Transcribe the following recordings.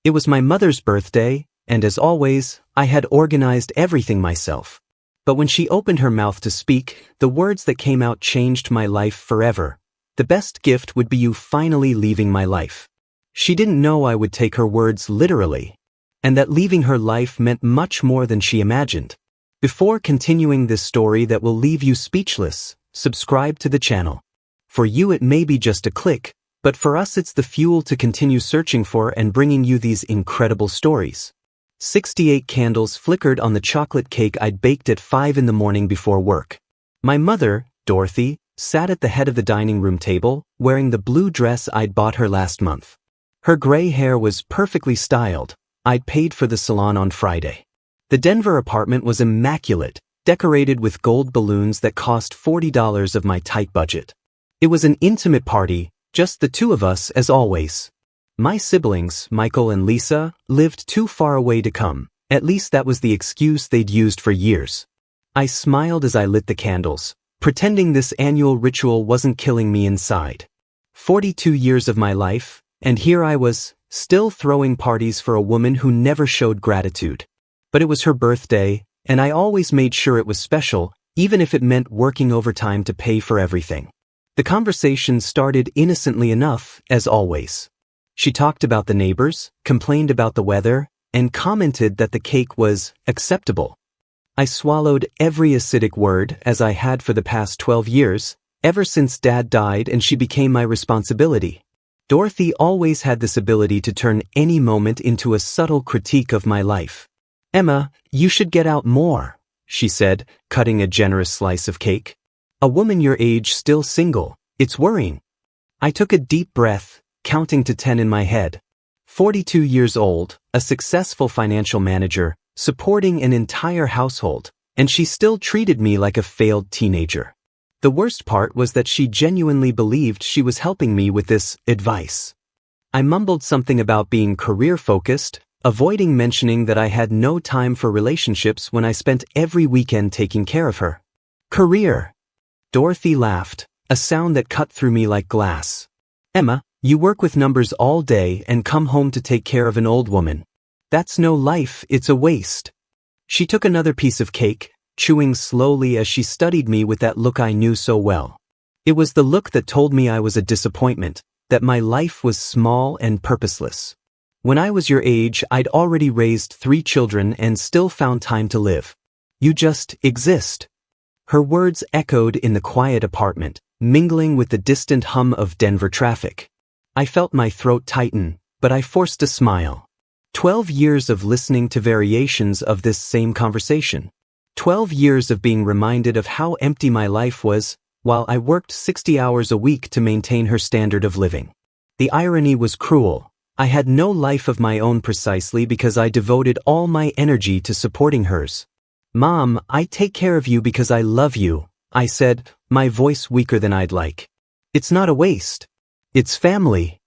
It was my mother's birthday, and as always, I had organized everything myself. But when she opened her mouth to speak, the words that came out changed my life forever. The best gift would be you finally leaving my life. She didn't know I would take her words literally, and that leaving her life meant much more than she imagined. Before continuing this story that will leave you speechless, subscribe to the channel. For you it may be just a click, but for us it's the fuel to continue searching for and bringing you these incredible stories. 68 candles flickered on the chocolate cake I'd baked at 5 in the morning before work. My mother, Dorothy, sat at the head of the dining room table, wearing the blue dress I'd bought her last month. Her gray hair was perfectly styled. I'd paid for the salon on Friday. The Denver apartment was immaculate, decorated with gold balloons that cost $40 of my tight budget. It was an intimate party, just the two of us as always. My siblings, Michael and Lisa, lived too far away to come. At least that was the excuse they'd used for years. I smiled as I lit the candles, pretending this annual ritual wasn't killing me inside. 42 years of my life, and here I was, still throwing parties for a woman who never showed gratitude. But it was her birthday, and I always made sure it was special, even if it meant working overtime to pay for everything. The conversation started innocently enough, as always. She talked about the neighbors, complained about the weather, and commented that the cake was acceptable. I swallowed every acidic word, as I had for the past 12 years, ever since Dad died and she became my responsibility. Dorothy always had this ability to turn any moment into a subtle critique of my life. "Emma, you should get out more," she said, cutting a generous slice of cake. "A woman your age still single, it's worrying." I took a deep breath, counting to 10 in my head. 42 years old, a successful financial manager, supporting an entire household, and she still treated me like a failed teenager. The worst part was that she genuinely believed she was helping me with this advice. I mumbled something about being career-focused, avoiding mentioning that I had no time for relationships when I spent every weekend taking care of her. "Career." Dorothy laughed, a sound that cut through me like glass. "Emma, you work with numbers all day and come home to take care of an old woman. That's no life, it's a waste." She took another piece of cake, chewing slowly as she studied me with that look I knew so well. It was the look that told me I was a disappointment, that my life was small and purposeless. When I was your age, I'd already raised 3 children and still found time to live. You just exist. Her words echoed in the quiet apartment, mingling with the distant hum of Denver traffic. I felt my throat tighten, but I forced a smile. 12 years of listening to variations of this same conversation. 12 years of being reminded of how empty my life was, while I worked 60 hours a week to maintain her standard of living. The irony was cruel. I had no life of my own precisely because I devoted all my energy to supporting hers. "Mom, I take care of you because I love you," I said, my voice weaker than I'd like. "It's not a waste. It's family."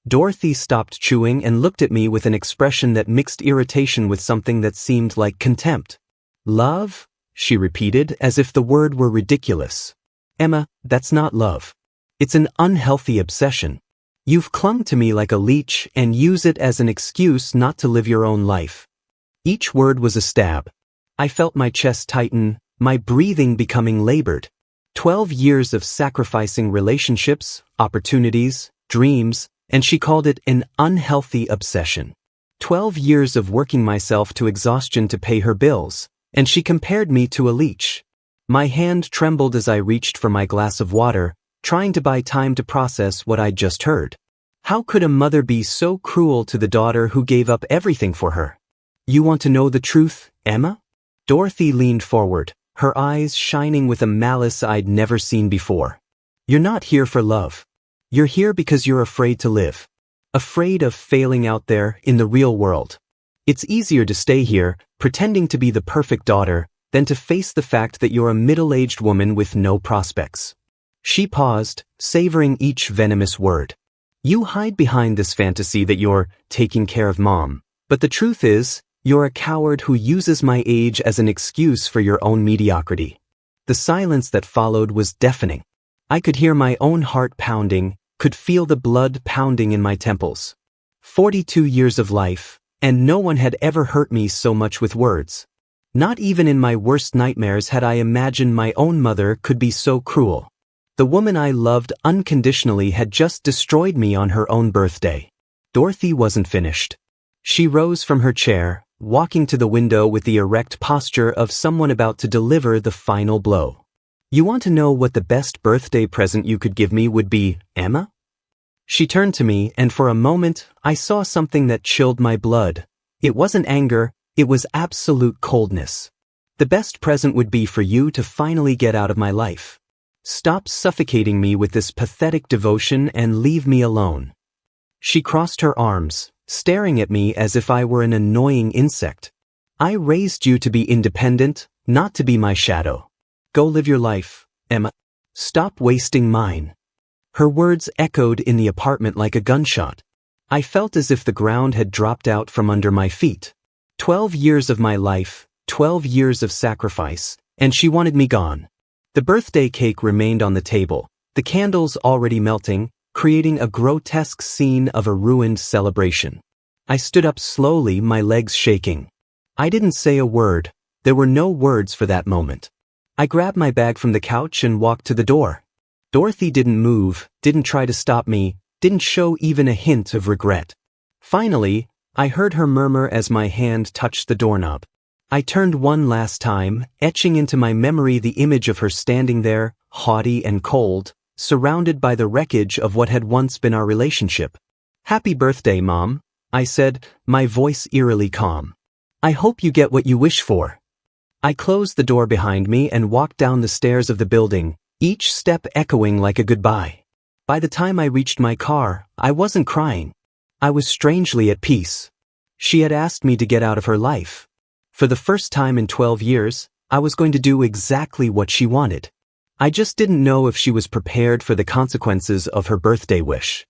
Dorothy stopped chewing and looked at me with an expression that mixed irritation with something that seemed like contempt. "Love?" she repeated, as if the word were ridiculous. "Emma, that's not love. It's an unhealthy obsession. You've clung to me like a leech and use it as an excuse not to live your own life." Each word was a stab. I felt my chest tighten, my breathing becoming labored. 12 years of sacrificing relationships, opportunities, dreams, and she called it an unhealthy obsession. 12 years of working myself to exhaustion to pay her bills, and she compared me to a leech. My hand trembled as I reached for my glass of water, trying to buy time to process what I'd just heard. How could a mother be so cruel to the daughter who gave up everything for her? "You want to know the truth, Emma?" Dorothy leaned forward, her eyes shining with a malice I'd never seen before. "You're not here for love. You're here because you're afraid to live. Afraid of failing out there in the real world. It's easier to stay here, pretending to be the perfect daughter, than to face the fact that you're a middle-aged woman with no prospects." She paused, savoring each venomous word. "You hide behind this fantasy that you're taking care of Mom, but the truth is, you're a coward who uses my age as an excuse for your own mediocrity." The silence that followed was deafening. I could hear my own heart pounding, could feel the blood pounding in my temples. 42 years of life, and no one had ever hurt me so much with words. Not even in my worst nightmares had I imagined my own mother could be so cruel. The woman I loved unconditionally had just destroyed me on her own birthday. Dorothy wasn't finished. She rose from her chair, walking to the window with the erect posture of someone about to deliver the final blow. "You want to know what the best birthday present you could give me would be, Emma?" She turned to me, and for a moment, I saw something that chilled my blood. It wasn't anger, it was absolute coldness. "The best present would be for you to finally get out of my life. Stop suffocating me with this pathetic devotion and leave me alone." She crossed her arms, staring at me as if I were an annoying insect. "I raised you to be independent, not to be my shadow. Go live your life, Emma. Stop wasting mine." Her words echoed in the apartment like a gunshot. I felt as if the ground had dropped out from under my feet. 12 years of my life, 12 years of sacrifice, and she wanted me gone. The birthday cake remained on the table, the candles already melting, creating a grotesque scene of a ruined celebration. I stood up slowly, my legs shaking. I didn't say a word. There were no words for that moment. I grabbed my bag from the couch and walked to the door. Dorothy didn't move, didn't try to stop me, didn't show even a hint of regret. Finally, I heard her murmur as my hand touched the doorknob. I turned one last time, etching into my memory the image of her standing there, haughty and cold, surrounded by the wreckage of what had once been our relationship. "Happy birthday, Mom," I said, my voice eerily calm. "I hope you get what you wish for." I closed the door behind me and walked down the stairs of the building, each step echoing like a goodbye. By the time I reached my car, I wasn't crying. I was strangely at peace. She had asked me to get out of her life. For the first time in 12 years, I was going to do exactly what she wanted. I just didn't know if she was prepared for the consequences of her birthday wish.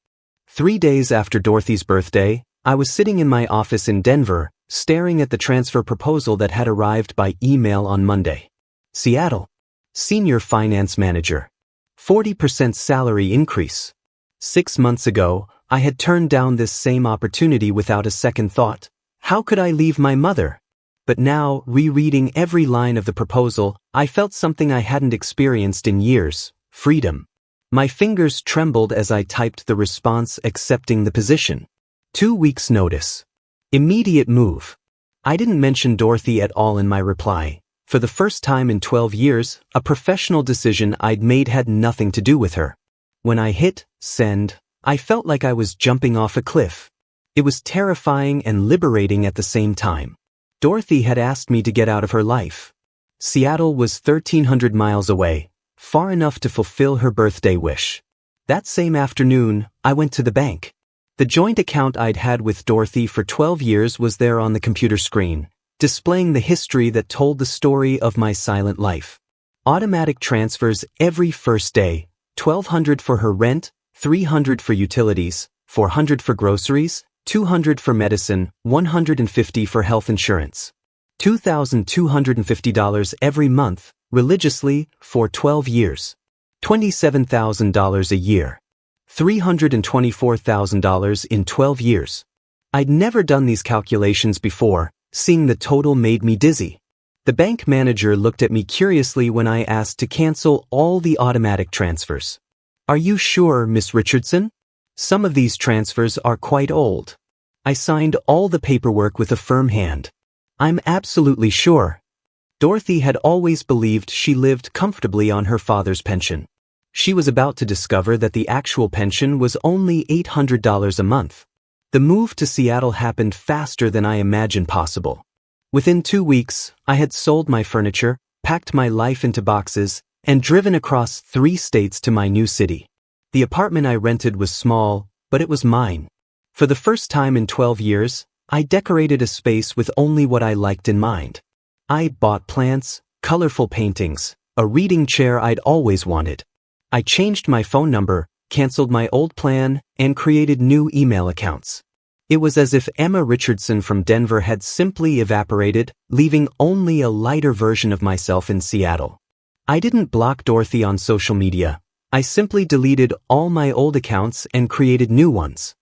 3 days after Dorothy's birthday, I was sitting in my office in Denver, staring at the transfer proposal that had arrived by email on Monday. Seattle. Senior Finance Manager. 40% salary increase. 6 months ago, I had turned down this same opportunity without a second thought. How could I leave my mother? But now, rereading every line of the proposal, I felt something I hadn't experienced in years: freedom. My fingers trembled as I typed the response accepting the position. 2 weeks' notice. Immediate move. I didn't mention Dorothy at all in my reply. For the first time in 12 years, a professional decision I'd made had nothing to do with her. When I hit send, I felt like I was jumping off a cliff. It was terrifying and liberating at the same time. Dorothy had asked me to get out of her life. Seattle was 1,300 miles away, far enough to fulfill her birthday wish. That same afternoon, I went to the bank. The joint account I'd had with Dorothy for 12 years was there on the computer screen, displaying the history that told the story of my silent life. Automatic transfers every first day, $1,200 for her rent, $300 for utilities, $400 for groceries, $200 for medicine, $150 for health insurance. $2,250 every month, religiously, for 12 years. $27,000 a year. $324,000 in 12 years. I'd never done these calculations before. Seeing the total made me dizzy. The bank manager looked at me curiously when I asked to cancel all the automatic transfers. "Are you sure, Miss Richardson? Some of these transfers are quite old." I signed all the paperwork with a firm hand. "I'm absolutely sure." Dorothy had always believed she lived comfortably on her father's pension. She was about to discover that the actual pension was only $800 a month. The move to Seattle happened faster than I imagined possible. Within 2 weeks, I had sold my furniture, packed my life into boxes, and driven across 3 states to my new city. The apartment I rented was small, but it was mine. For the first time in 12 years, I decorated a space with only what I liked in mind. I bought plants, colorful paintings, a reading chair I'd always wanted. I changed my phone number, canceled my old plan, and created new email accounts. It was as if Emma Richardson from Denver had simply evaporated, leaving only a lighter version of myself in Seattle. I didn't block Dorothy on social media. I simply deleted all my old accounts and created new ones.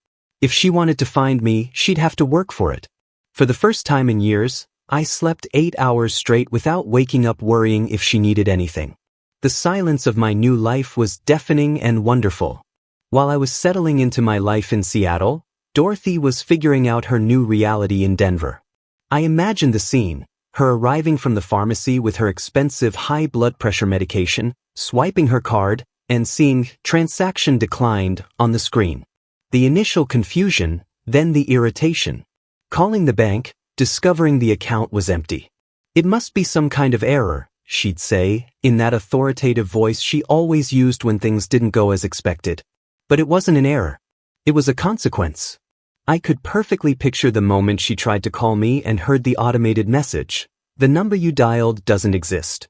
If she wanted to find me, she'd have to work for it. For the first time in years, I slept 8 hours straight without waking up worrying if she needed anything. The silence of my new life was deafening and wonderful. While I was settling into my life in Seattle, Dorothy was figuring out her new reality in Denver. I imagined the scene, her arriving from the pharmacy with her expensive high blood pressure medication, swiping her card, and seeing "transaction declined" on the screen. The initial confusion, then the irritation. Calling the bank, discovering the account was empty. "It must be some kind of error," she'd say, in that authoritative voice she always used when things didn't go as expected. But it wasn't an error. It was a consequence. I could perfectly picture the moment she tried to call me and heard the automated message, "The number you dialed doesn't exist."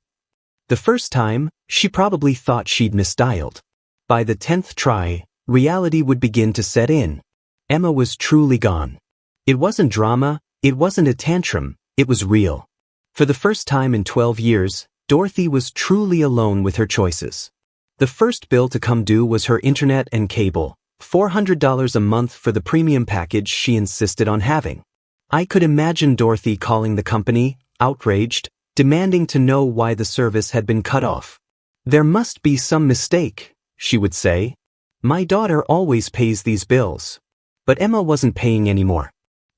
The first time, she probably thought she'd misdialed. By the 10th try, reality would begin to set in. Emma was truly gone. It wasn't drama, it wasn't a tantrum, it was real. For the first time in 12 years, Dorothy was truly alone with her choices. The first bill to come due was her internet and cable, $400 a month for the premium package she insisted on having. I could imagine Dorothy calling the company, outraged, demanding to know why the service had been cut off. "There must be some mistake," she would say. "My daughter always pays these bills." But Emma wasn't paying anymore.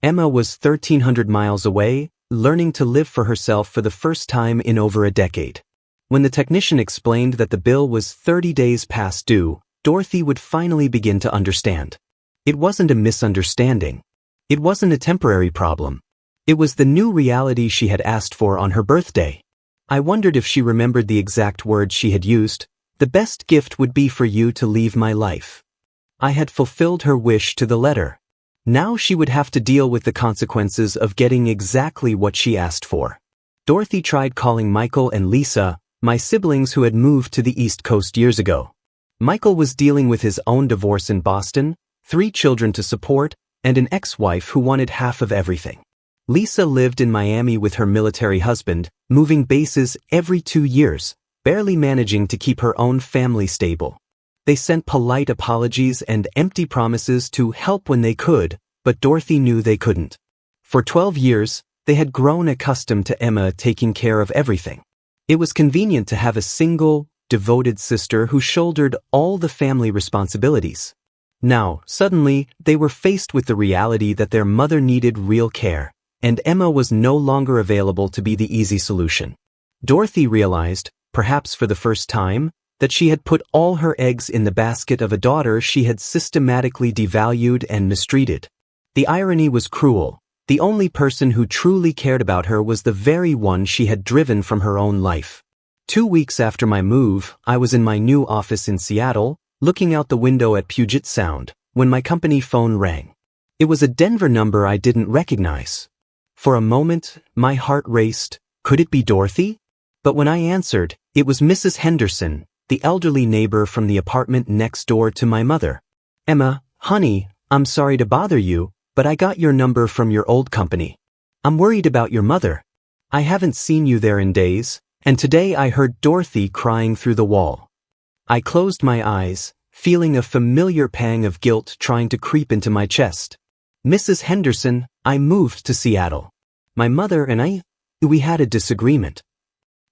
Emma was 1,300 miles away, learning to live for herself for the first time in over a decade. When the technician explained that the bill was 30 days past due, Dorothy would finally begin to understand. It wasn't a misunderstanding. It wasn't a temporary problem. It was the new reality she had asked for on her birthday. I wondered if she remembered the exact words she had used. "The best gift would be for you to leave my life." I had fulfilled her wish to the letter. Now she would have to deal with the consequences of getting exactly what she asked for. Dorothy tried calling Michael and Lisa, my siblings who had moved to the East Coast years ago. Michael was dealing with his own divorce in Boston, 3 children to support, and an ex-wife who wanted half of everything. Lisa lived in Miami with her military husband, moving bases every 2 years, barely managing to keep her own family stable. They sent polite apologies and empty promises to help when they could, but Dorothy knew they couldn't. For 12 years, they had grown accustomed to Emma taking care of everything. It was convenient to have a single, devoted sister who shouldered all the family responsibilities. Now, suddenly, they were faced with the reality that their mother needed real care, and Emma was no longer available to be the easy solution. Dorothy realized, perhaps for the first time, that she had put all her eggs in the basket of a daughter she had systematically devalued and mistreated. The irony was cruel. The only person who truly cared about her was the very one she had driven from her own life. 2 weeks after my move, I was in my new office in Seattle, looking out the window at Puget Sound, when my company phone rang. It was a Denver number I didn't recognize. For a moment, my heart raced. Could it be Dorothy? But when I answered, it was Mrs. Henderson, the elderly neighbor from the apartment next door to my mother. "Emma, honey, I'm sorry to bother you, but I got your number from your old company. I'm worried about your mother. I haven't seen you there in days, and today I heard Dorothy crying through the wall." I closed my eyes, feeling a familiar pang of guilt trying to creep into my chest. "Mrs. Henderson, I moved to Seattle. My mother and we had a disagreement."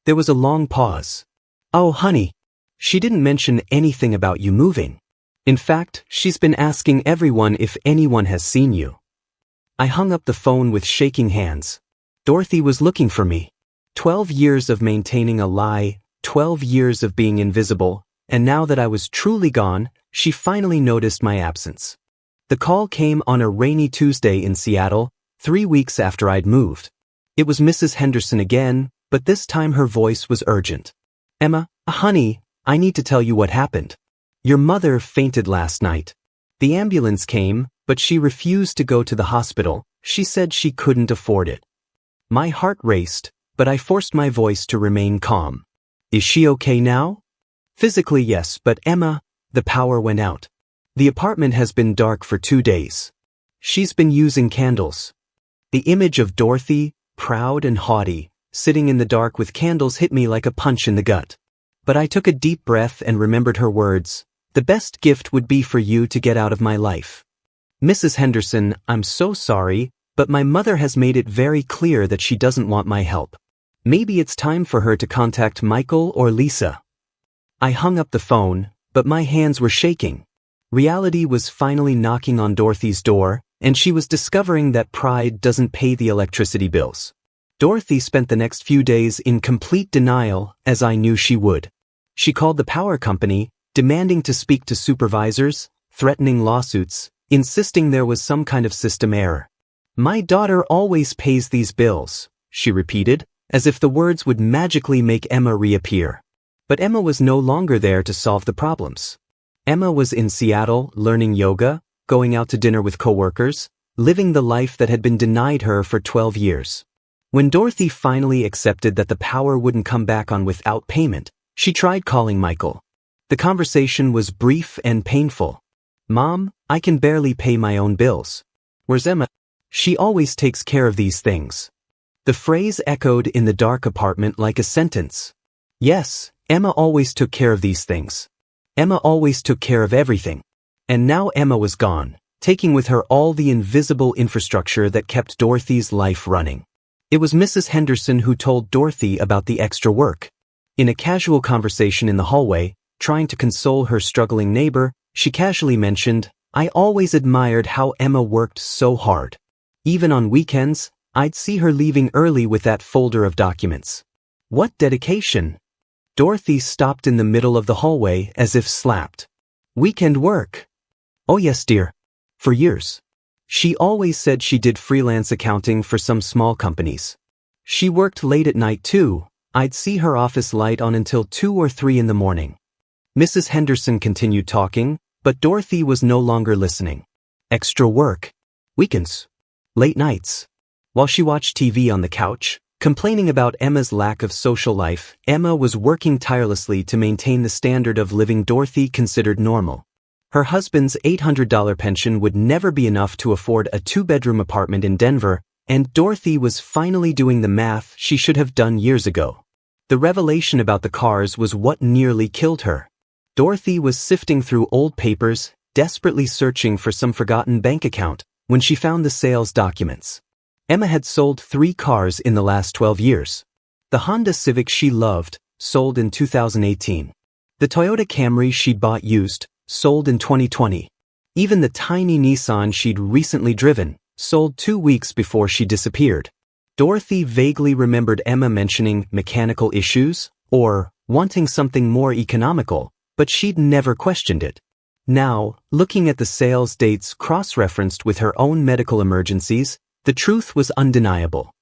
There was a long pause. "Oh, honey. She didn't mention anything about you moving. In fact, she's been asking everyone if anyone has seen you." I hung up the phone with shaking hands. Dorothy was looking for me. 12 years of maintaining a lie, 12 years of being invisible, and now that I was truly gone, she finally noticed my absence. The call came on a rainy Tuesday in Seattle, 3 weeks after I'd moved. It was Mrs. Henderson again, but this time her voice was urgent. "Emma, honey, I need to tell you what happened. Your mother fainted last night. The ambulance came, but she refused to go to the hospital. She said she couldn't afford it." My heart raced, but I forced my voice to remain calm. "Is she okay now?" "Physically, yes, but Emma," the power went out. "The apartment has been dark for 2 days. She's been using candles." The image of Dorothy, proud and haughty, sitting in the dark with candles hit me like a punch in the gut. But I took a deep breath and remembered her words. "The best gift would be for you to get out of my life." Mrs. Henderson, I'm so sorry, but my mother has made it very clear that she doesn't want my help. Maybe it's time for her to contact Michael or Lisa. I hung up the phone, but my hands were shaking. Reality was finally knocking on Dorothy's door, and she was discovering that pride doesn't pay the electricity bills. Dorothy spent the next few days in complete denial, as I knew she would. She called the power company, demanding to speak to supervisors, threatening lawsuits, insisting there was some kind of system error. My daughter always pays these bills, she repeated, as if the words would magically make Emma reappear. But Emma was no longer there to solve the problems. Emma was in Seattle, learning yoga, going out to dinner with coworkers, living the life that had been denied her for 12 years. When Dorothy finally accepted that the power wouldn't come back on without payment, she tried calling Michael. The conversation was brief and painful. Mom, I can barely pay my own bills. Where's Emma? She always takes care of these things. The phrase echoed in the dark apartment like a sentence. Yes, Emma always took care of these things. Emma always took care of everything. And now Emma was gone, taking with her all the invisible infrastructure that kept Dorothy's life running. It was Mrs. Henderson who told Dorothy about the extra work. In a casual conversation in the hallway, trying to console her struggling neighbor, she casually mentioned, I always admired how Emma worked so hard. Even on weekends, I'd see her leaving early with that folder of documents. What dedication! Dorothy stopped in the middle of the hallway as if slapped. Weekend work. Oh yes, dear. For years. She always said she did freelance accounting for some small companies. She worked late at night too. I'd see her office light on until 2 or 3 in the morning. Mrs. Henderson continued talking, but Dorothy was no longer listening. Extra work. Weekends. Late nights. While she watched TV on the couch, complaining about Emma's lack of social life, Emma was working tirelessly to maintain the standard of living Dorothy considered normal. Her husband's $800 pension would never be enough to afford a 2-bedroom apartment in Denver, and Dorothy was finally doing the math she should have done years ago. The revelation about the cars was what nearly killed her. Dorothy was sifting through old papers, desperately searching for some forgotten bank account, when she found the sales documents. Emma had sold 3 cars in the last 12 years. The Honda Civic she loved, sold in 2018. The Toyota Camry she'd bought used, sold in 2020. Even the tiny Nissan she'd recently driven, sold 2 weeks before she disappeared. Dorothy vaguely remembered Emma mentioning mechanical issues, or wanting something more economical, but she'd never questioned it. Now, looking at the sales dates cross-referenced with her own medical emergencies, the truth was undeniable.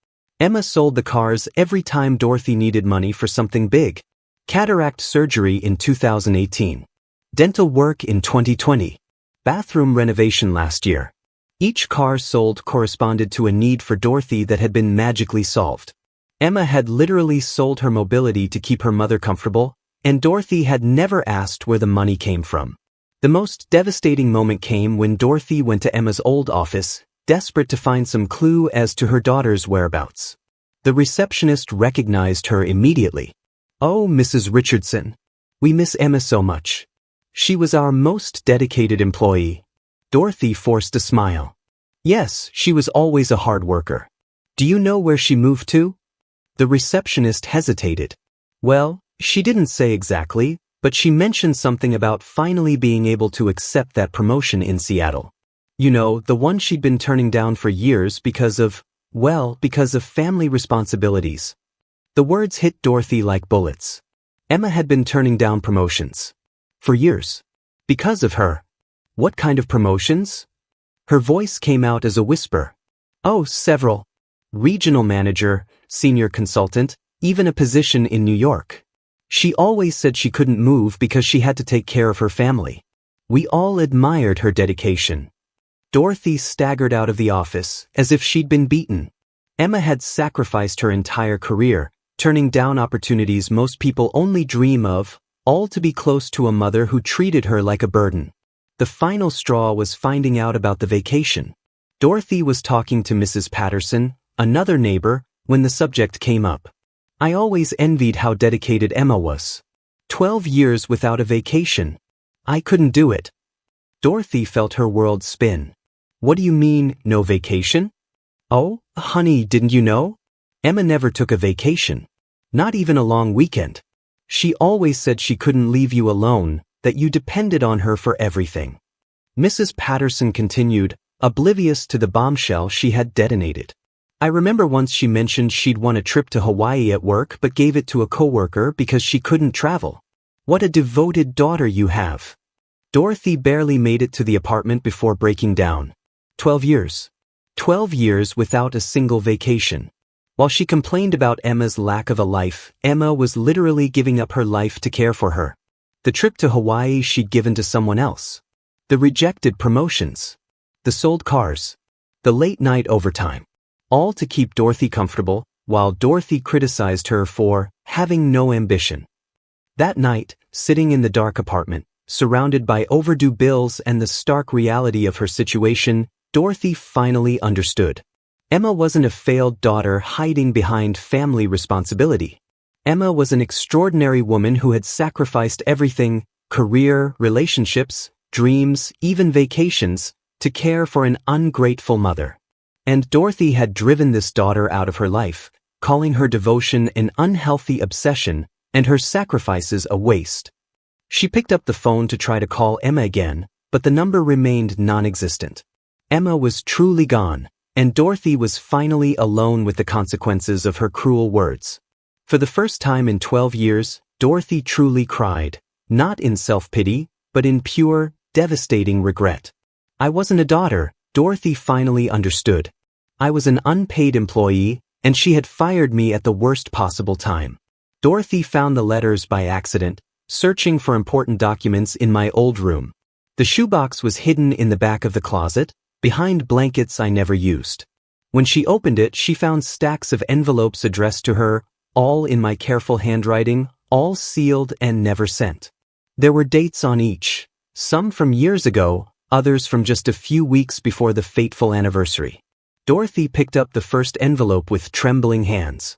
Emma sold the cars every time Dorothy needed money for something big. Cataract surgery in 2018. Dental work in 2020. Bathroom renovation last year. Each car sold corresponded to a need for Dorothy that had been magically solved. Emma had literally sold her mobility to keep her mother comfortable, and Dorothy had never asked where the money came from. The most devastating moment came when Dorothy went to Emma's old office, desperate to find some clue as to her daughter's whereabouts. The receptionist recognized her immediately. Oh, Mrs. Richardson. We miss Emma so much. She was our most dedicated employee. Dorothy forced a smile. Yes, she was always a hard worker. Do you know where she moved to? The receptionist hesitated. Well, she didn't say exactly, but she mentioned something about finally being able to accept that promotion in Seattle. You know, the one she'd been turning down for years because of family responsibilities. The words hit Dorothy like bullets. Emma had been turning down promotions. For years. Because of her. What kind of promotions? Her voice came out as a whisper. Oh, several. Regional manager, senior consultant, even a position in New York. She always said she couldn't move because she had to take care of her family. We all admired her dedication. Dorothy staggered out of the office as if she'd been beaten. Emma had sacrificed her entire career, turning down opportunities most people only dream of, all to be close to a mother who treated her like a burden. The final straw was finding out about the vacation. Dorothy was talking to Mrs. Patterson, another neighbor, when the subject came up. I always envied how dedicated Emma was. 12 years without a vacation. I couldn't do it. Dorothy felt her world spin. What do you mean, no vacation? Oh, honey, didn't you know? Emma never took a vacation. Not even a long weekend. She always said she couldn't leave you alone, that you depended on her for everything. Mrs. Patterson continued, oblivious to the bombshell she had detonated. I remember once she mentioned she'd won a trip to Hawaii at work but gave it to a coworker because she couldn't travel. What a devoted daughter you have. Dorothy barely made it to the apartment before breaking down. 12 years. 12 years without a single vacation. While she complained about Emma's lack of a life, Emma was literally giving up her life to care for her. The trip to Hawaii she'd given to someone else. The rejected promotions. The sold cars. The late night overtime. All to keep Dorothy comfortable, while Dorothy criticized her for having no ambition. That night, sitting in the dark apartment, surrounded by overdue bills and the stark reality of her situation, Dorothy finally understood. Emma wasn't a failed daughter hiding behind family responsibility. Emma was an extraordinary woman who had sacrificed everything, career, relationships, dreams, even vacations, to care for an ungrateful mother. And Dorothy had driven this daughter out of her life, calling her devotion an unhealthy obsession and her sacrifices a waste. She picked up the phone to try to call Emma again, but the number remained non-existent. Emma was truly gone, and Dorothy was finally alone with the consequences of her cruel words. For the first time in 12 years, Dorothy truly cried, not in self-pity, but in pure, devastating regret. I wasn't a daughter, Dorothy finally understood. I was an unpaid employee, and she had fired me at the worst possible time. Dorothy found the letters by accident, searching for important documents in my old room. The shoebox was hidden in the back of the closet, behind blankets I never used. When she opened it, she found stacks of envelopes addressed to her, all in my careful handwriting, all sealed and never sent. There were dates on each, some from years ago, others from just a few weeks before the fateful anniversary. Dorothy picked up the first envelope with trembling hands.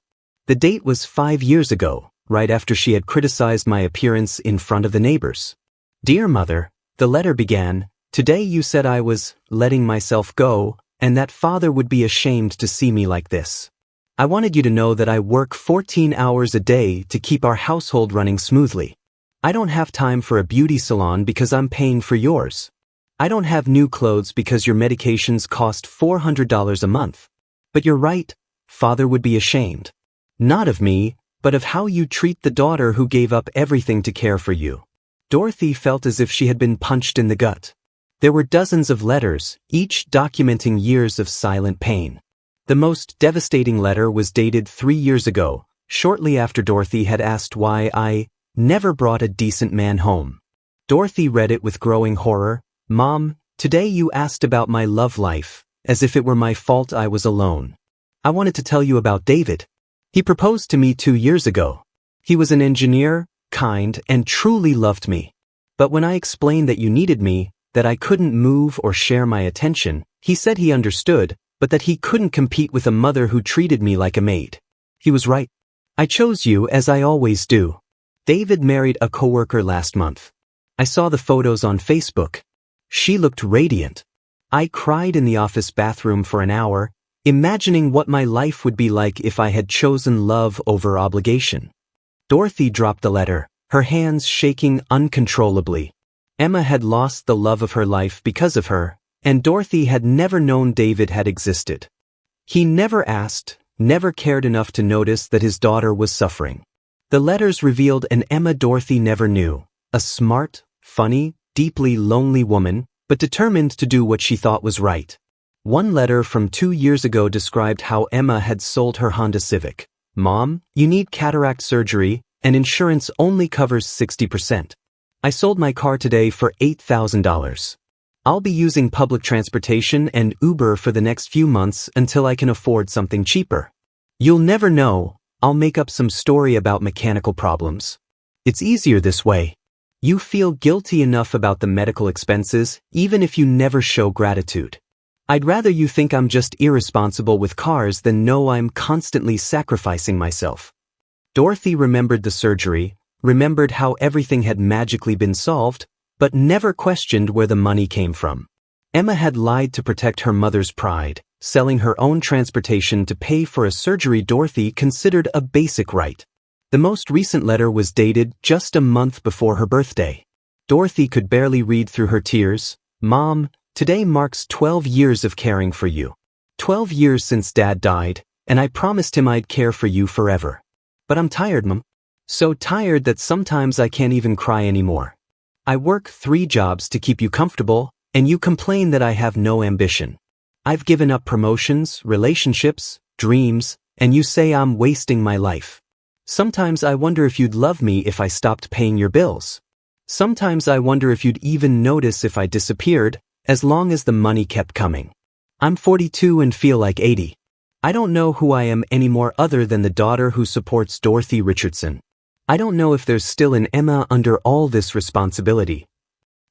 The date was 5 years ago, right after she had criticized my appearance in front of the neighbors. Dear Mother, the letter began, today you said I was letting myself go, and that Father would be ashamed to see me like this. I wanted you to know that I work 14 hours a day to keep our household running smoothly. I don't have time for a beauty salon because I'm paying for yours. I don't have new clothes because your medications cost $400 a month. But you're right, Father would be ashamed. Not of me, but of how you treat the daughter who gave up everything to care for you. Dorothy felt as if she had been punched in the gut. There were dozens of letters, each documenting years of silent pain. The most devastating letter was dated 3 years ago, shortly after Dorothy had asked why I never brought a decent man home. Dorothy read it with growing horror. Mom, today you asked about my love life, as if it were my fault I was alone. I wanted to tell you about David. He proposed to me 2 years ago. He was an engineer, kind, and truly loved me. But when I explained that you needed me, that I couldn't move or share my attention, he said he understood, but that he couldn't compete with a mother who treated me like a maid. He was right. I chose you as I always do. David married a coworker last month. I saw the photos on Facebook. She looked radiant. I cried in the office bathroom for an hour, imagining what my life would be like if I had chosen love over obligation. Dorothy dropped the letter, her hands shaking uncontrollably. Emma had lost the love of her life because of her, and Dorothy had never known David had existed. He never asked, never cared enough to notice that his daughter was suffering. The letters revealed an Emma Dorothy never knew, a smart, funny, deeply lonely woman, but determined to do what she thought was right. One letter from 2 years ago described how Emma had sold her Honda Civic. Mom, you need cataract surgery, and insurance only covers 60%. I sold my car today for $8,000. I'll be using public transportation and Uber for the next few months until I can afford something cheaper. You'll never know, I'll make up some story about mechanical problems. It's easier this way. You feel guilty enough about the medical expenses, even if you never show gratitude. I'd rather you think I'm just irresponsible with cars than know I'm constantly sacrificing myself. Dorothy remembered the surgery, remembered how everything had magically been solved, but never questioned where the money came from. Emma had lied to protect her mother's pride, selling her own transportation to pay for a surgery Dorothy considered a basic right. The most recent letter was dated just a month before her birthday. Dorothy could barely read through her tears. "Mom, today marks 12 years of caring for you. 12 years since Dad died, and I promised him I'd care for you forever. But I'm tired, Mom. So tired that sometimes I can't even cry anymore. I work 3 jobs to keep you comfortable, and you complain that I have no ambition. I've given up promotions, relationships, dreams, and you say I'm wasting my life. Sometimes I wonder if you'd love me if I stopped paying your bills. Sometimes I wonder if you'd even notice if I disappeared, as long as the money kept coming. I'm 42 and feel like 80. I don't know who I am anymore other than the daughter who supports Dorothy Richardson. I don't know if there's still an Emma under all this responsibility."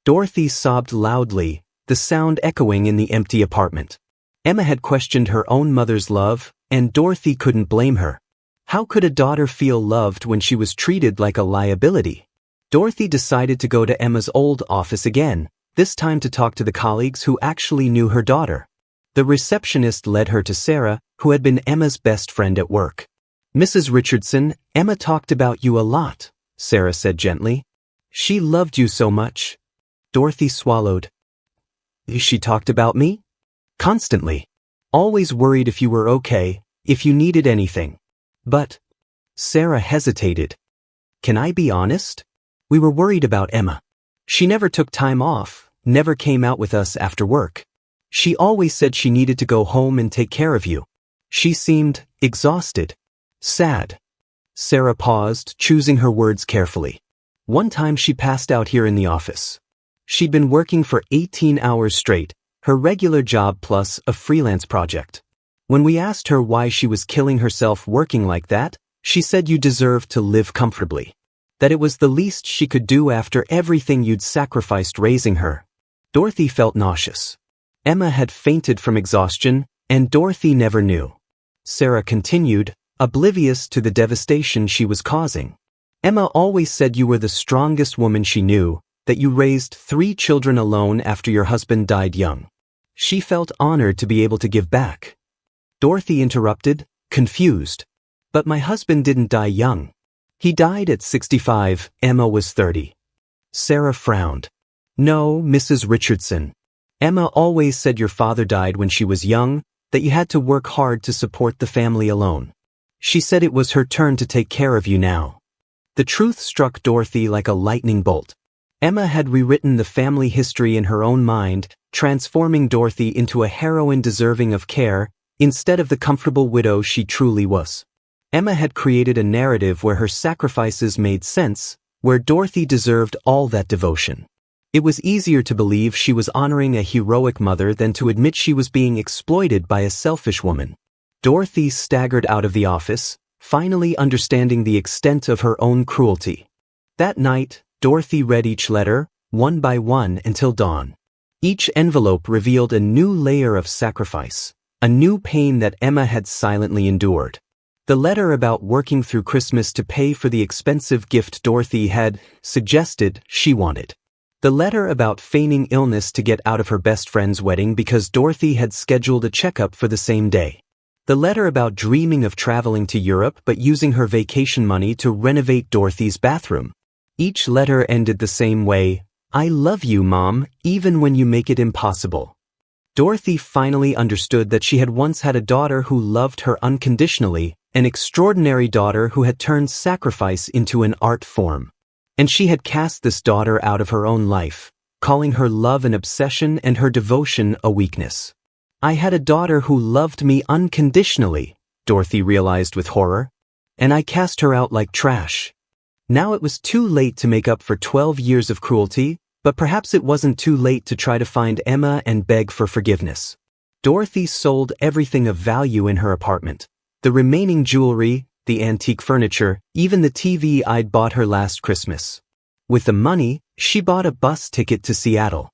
Dorothy sobbed loudly, the sound echoing in the empty apartment. Emma had questioned her own mother's love, and Dorothy couldn't blame her. How could a daughter feel loved when she was treated like a liability? Dorothy decided to go to Emma's old office again, this time to talk to the colleagues who actually knew her daughter. The receptionist led her to Sarah, who had been Emma's best friend at work. "Mrs. Richardson, Emma talked about you a lot," Sarah said gently. "She loved you so much." Dorothy swallowed. "She talked about me?" "Constantly. Always worried if you were okay, if you needed anything. But..." Sarah hesitated. "Can I be honest? We were worried about Emma. She never took time off, never came out with us after work. She always said she needed to go home and take care of you. She seemed exhausted. Sad." Sarah paused, choosing her words carefully. "One time she passed out here in the office. She'd been working for 18 hours straight, her regular job plus a freelance project. When we asked her why she was killing herself working like that, she said you deserved to live comfortably. That it was the least she could do after everything you'd sacrificed raising her." Dorothy felt nauseous. Emma had fainted from exhaustion, and Dorothy never knew. Sarah continued, oblivious to the devastation she was causing. "Emma always said you were the strongest woman she knew, that you raised 3 children alone after your husband died young. She felt honored to be able to give back." Dorothy interrupted, confused. "But my husband didn't die young. He died at 65, Emma was 30. Sarah frowned. "No, Mrs. Richardson. Emma always said your father died when she was young, that you had to work hard to support the family alone. She said it was her turn to take care of you now." The truth struck Dorothy like a lightning bolt. Emma had rewritten the family history in her own mind, transforming Dorothy into a heroine deserving of care, instead of the comfortable widow she truly was. Emma had created a narrative where her sacrifices made sense, where Dorothy deserved all that devotion. It was easier to believe she was honoring a heroic mother than to admit she was being exploited by a selfish woman. Dorothy staggered out of the office, finally understanding the extent of her own cruelty. That night, Dorothy read each letter, one by one until dawn. Each envelope revealed a new layer of sacrifice, a new pain that Emma had silently endured. The letter about working through Christmas to pay for the expensive gift Dorothy had suggested she wanted. The letter about feigning illness to get out of her best friend's wedding because Dorothy had scheduled a checkup for the same day. The letter about dreaming of traveling to Europe but using her vacation money to renovate Dorothy's bathroom. Each letter ended the same way: "I love you, Mom, even when you make it impossible." Dorothy finally understood that she had once had a daughter who loved her unconditionally, an extraordinary daughter who had turned sacrifice into an art form. And she had cast this daughter out of her own life, calling her love an obsession and her devotion a weakness. "I had a daughter who loved me unconditionally," Dorothy realized with horror. "And I cast her out like trash." Now it was too late to make up for 12 years of cruelty, but perhaps it wasn't too late to try to find Emma and beg for forgiveness. Dorothy sold everything of value in her apartment. The remaining jewelry, the antique furniture, even the TV I'd bought her last Christmas. With the money, she bought a bus ticket to Seattle.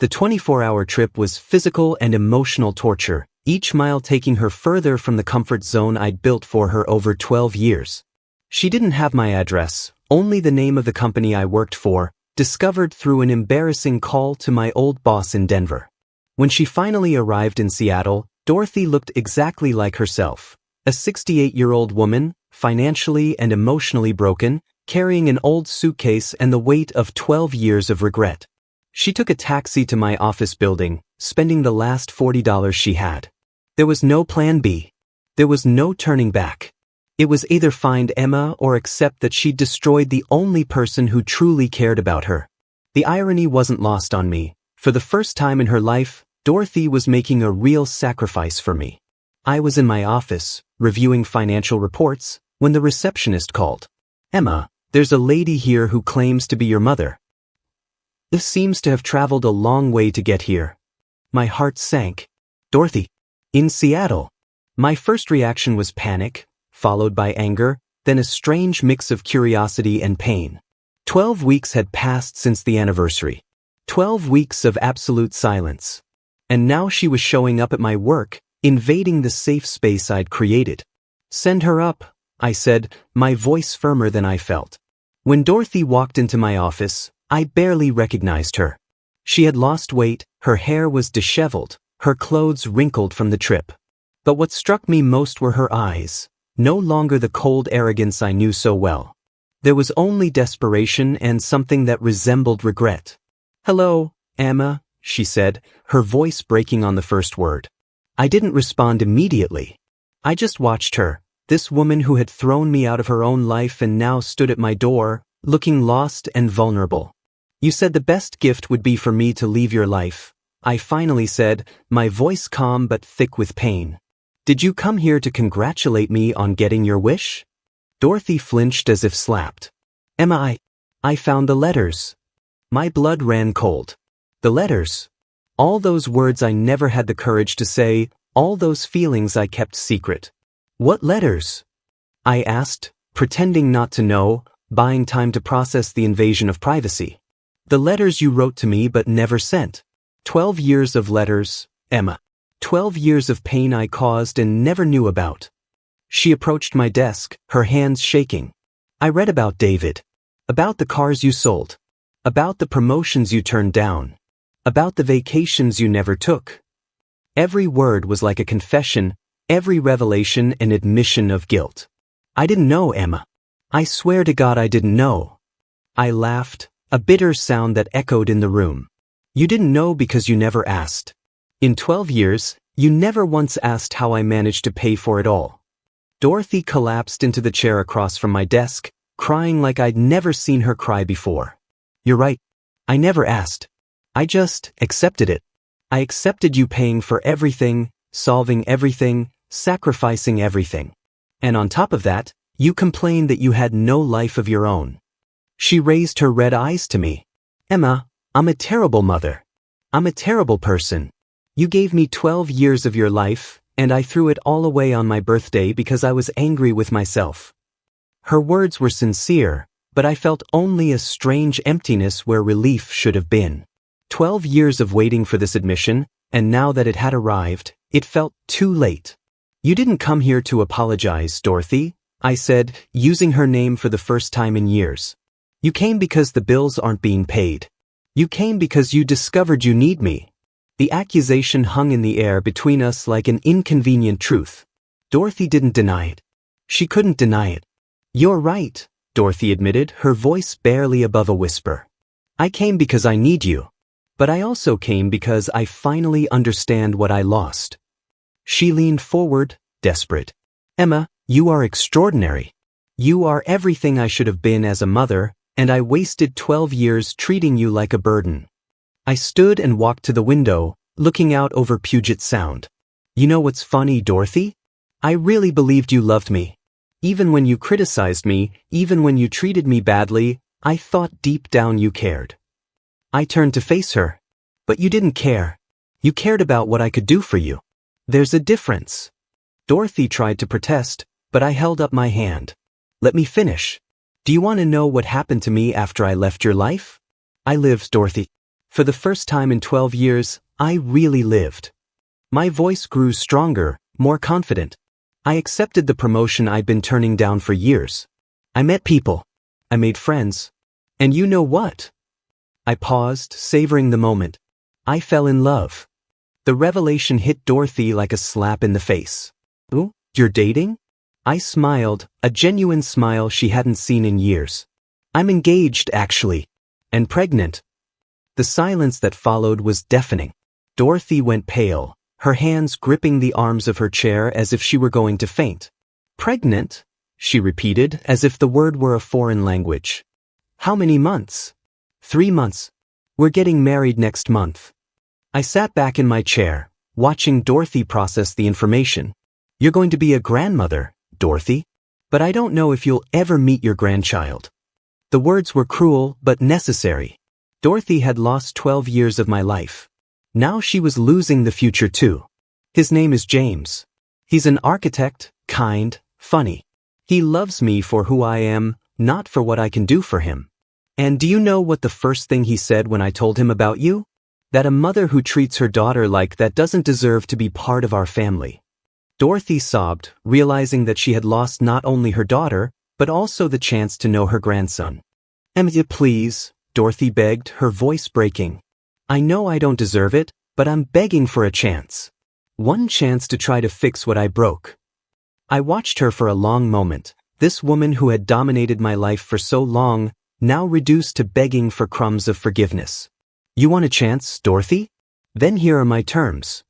The 24-hour trip was physical and emotional torture, each mile taking her further from the comfort zone I'd built for her over 12 years. She didn't have my address, only the name of the company I worked for, discovered through an embarrassing call to my old boss in Denver. When she finally arrived in Seattle, Dorothy looked exactly like herself. A 68-year-old woman, financially and emotionally broken, carrying an old suitcase and the weight of 12 years of regret. She took a taxi to my office building, spending the last $40 she had. There was no plan B. There was no turning back. It was either find Emma or accept that she'd destroyed the only person who truly cared about her. The irony wasn't lost on me. For the first time in her life, Dorothy was making a real sacrifice for me. I was in my office, reviewing financial reports, when the receptionist called. "Emma, there's a lady here who claims to be your mother. This seems to have traveled a long way to get here." My heart sank. "Dorothy, in Seattle." My first reaction was panic, followed by anger, then a strange mix of curiosity and pain. 12 weeks had passed since the anniversary. 12 weeks of absolute silence. And now she was showing up at my work, invading the safe space I'd created. "Send her up," I said, my voice firmer than I felt. When Dorothy walked into my office, I barely recognized her. She had lost weight, her hair was disheveled, her clothes wrinkled from the trip. But what struck me most were her eyes, no longer the cold arrogance I knew so well. There was only desperation and something that resembled regret. "Hello, Emma," she said, her voice breaking on the first word. I didn't respond immediately. I just watched her, this woman who had thrown me out of her own life and now stood at my door, looking lost and vulnerable. "You said the best gift would be for me to leave your life," I finally said, my voice calm but thick with pain. "Did you come here to congratulate me on getting your wish?" Dorothy flinched as if slapped. "Emma, I found the letters." My blood ran cold. The letters. All those words I never had the courage to say, all those feelings I kept secret. "What letters?" I asked, pretending not to know, buying time to process the invasion of privacy. "The letters you wrote to me but never sent. 12 years of letters, Emma. 12 years of pain I caused and never knew about." She approached my desk, her hands shaking. "I read about David. About the cars you sold. About the promotions you turned down. About the vacations you never took." Every word was like a confession, every revelation an admission of guilt. "I didn't know, Emma. I swear to God I didn't know." I laughed, a bitter sound that echoed in the room. "You didn't know because you never asked. In 12 years, you never once asked how I managed to pay for it all." Dorothy collapsed into the chair across from my desk, crying like I'd never seen her cry before. "You're right. I never asked. I just accepted it. I accepted you paying for everything, solving everything, sacrificing everything. And on top of that, you complained that you had no life of your own." She raised her red eyes to me. "Emma, I'm a terrible mother. I'm a terrible person. You gave me 12 years of your life, and I threw it all away on my birthday because I was angry with myself." Her words were sincere, but I felt only a strange emptiness where relief should have been. 12 years of waiting for this admission, and now that it had arrived, it felt too late. "You didn't come here to apologize, Dorothy," I said, using her name for the first time in years. "You came because the bills aren't being paid. You came because you discovered you need me." The accusation hung in the air between us like an inconvenient truth. Dorothy didn't deny it. She couldn't deny it. "You're right," Dorothy admitted, her voice barely above a whisper. "I came because I need you. But I also came because I finally understand what I lost." She leaned forward, desperate. "Emma, you are extraordinary. You are everything I should have been as a mother, and I wasted 12 years treating you like a burden." I stood and walked to the window, looking out over Puget Sound. "You know what's funny, Dorothy? I really believed you loved me. Even when you criticized me, even when you treated me badly, I thought deep down you cared." I turned to face her. "But you didn't care. You cared about what I could do for you. There's a difference." Dorothy tried to protest, but I held up my hand. "Let me finish. Do you want to know what happened to me after I left your life? I lived, Dorothy. For the first time in 12 years, I really lived." My voice grew stronger, more confident. I accepted the promotion I'd been turning down for years. I met people. I made friends. And you know what? I paused, savoring the moment. I fell in love. The revelation hit Dorothy like a slap in the face. "Oh, you're dating?" I smiled, a genuine smile she hadn't seen in years. "I'm engaged, actually. And pregnant." The silence that followed was deafening. Dorothy went pale, her hands gripping the arms of her chair as if she were going to faint. "Pregnant?" she repeated, as if the word were a foreign language. "How many months?" "3 months. We're getting married next month." I sat back in my chair, watching Dorothy process the information. "You're going to be a grandmother, Dorothy. But I don't know if you'll ever meet your grandchild." The words were cruel but necessary. Dorothy had lost 12 years of my life. Now she was losing the future too. "His name is James. He's an architect, kind, funny. He loves me for who I am, not for what I can do for him. And do you know what the first thing he said when I told him about you? That a mother who treats her daughter like that doesn't deserve to be part of our family." Dorothy sobbed, realizing that she had lost not only her daughter, but also the chance to know her grandson. "Emma, please," Dorothy begged, her voice breaking. "I know I don't deserve it, but I'm begging for a chance. One chance to try to fix what I broke." I watched her for a long moment, this woman who had dominated my life for so long, now reduced to begging for crumbs of forgiveness. "You want a chance, Dorothy? Then here are my terms."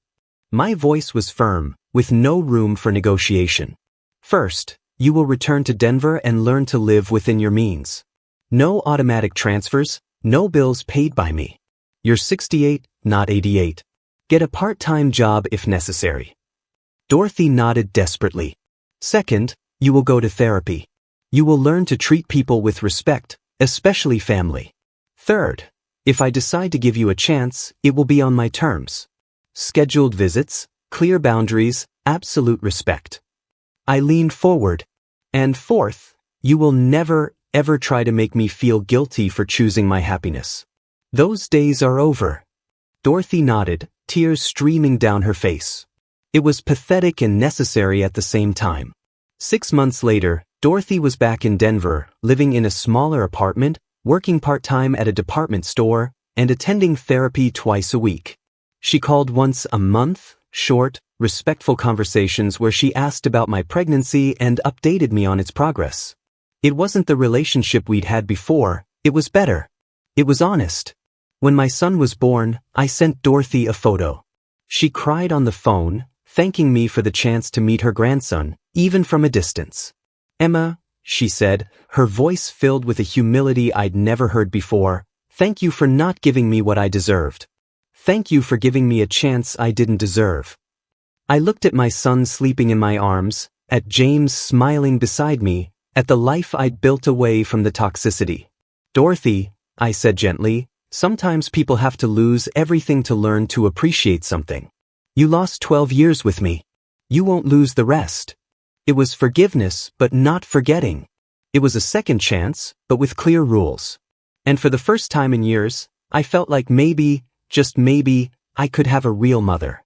My voice was firm, with no room for negotiation. "First, you will return to Denver and learn to live within your means. No automatic transfers, no bills paid by me. You're 68, not 88. Get a part-time job if necessary." Dorothy nodded desperately. "Second, you will go to therapy. You will learn to treat people with respect, especially family. Third, if I decide to give you a chance, it will be on my terms. Scheduled visits, clear boundaries, absolute respect." I leaned forward. "And fourth, you will never, ever try to make me feel guilty for choosing my happiness. Those days are over." Dorothy nodded, tears streaming down her face. It was pathetic and necessary at the same time. 6 months later, Dorothy was back in Denver, living in a smaller apartment, working part-time at a department store, and attending therapy twice a week. She called once a month, short, respectful conversations where she asked about my pregnancy and updated me on its progress. It wasn't the relationship we'd had before, it was better. It was honest. When my son was born, I sent Dorothy a photo. She cried on the phone, thanking me for the chance to meet her grandson, even from a distance. "Emma," she said, her voice filled with a humility I'd never heard before, "thank you for not giving me what I deserved. Thank you for giving me a chance I didn't deserve." I looked at my son sleeping in my arms, at James smiling beside me, at the life I'd built away from the toxicity. "Dorothy," I said gently, "sometimes people have to lose everything to learn to appreciate something. You lost 12 years with me. You won't lose the rest." It was forgiveness, but not forgetting. It was a second chance, but with clear rules. And for the first time in years, I felt like maybe, just maybe, I could have a real mother.